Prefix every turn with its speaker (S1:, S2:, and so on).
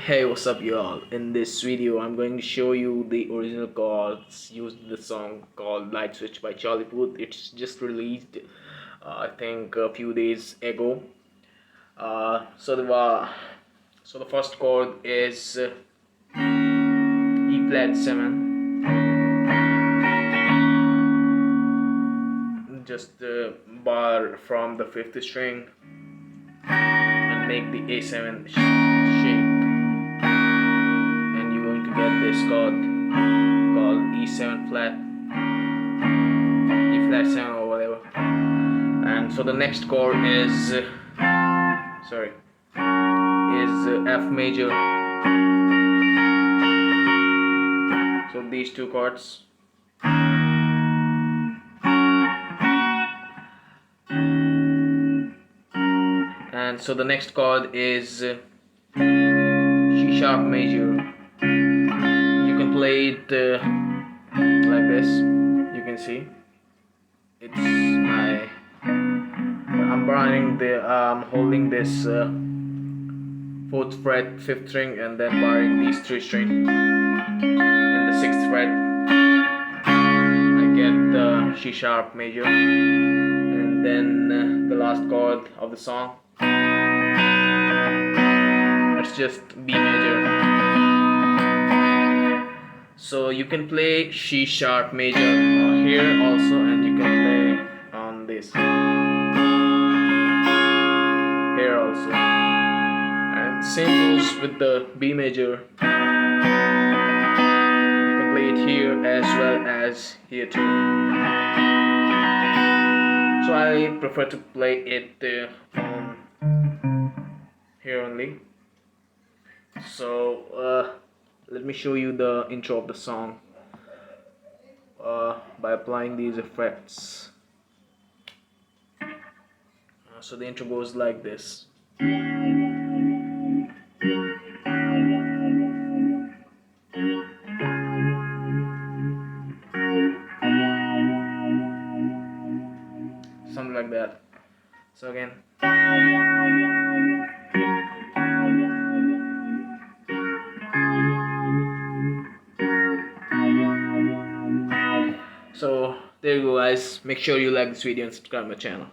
S1: Hey, what's up y'all? In this video I'm going to show you the original chords used in the song called Light Switch by Charlie Puth. It's just released I think a few days ago. So the first chord is E flat 7. Just bar from the 5th string and make the A7 shape. Get this chord called E7 flat, E flat 7 or whatever. And so the next chord is F major. So these two chords. And so the next chord is C sharp major. You can play it like this. You can see it's I'm holding this 4th fret 5th string and then barring these 3 strings in the 6th fret. I get the C sharp major, and then the last chord of the song, it's just B major. So you can play C sharp major here also, and you can play on this here also, and same goes with the B major. You can play it here as well as here too. So I prefer to play it on here only. So let me show you the intro of the song by applying these effects. So the intro goes like this. Something like that. So again. So there you go guys, make sure you like this video and subscribe my channel.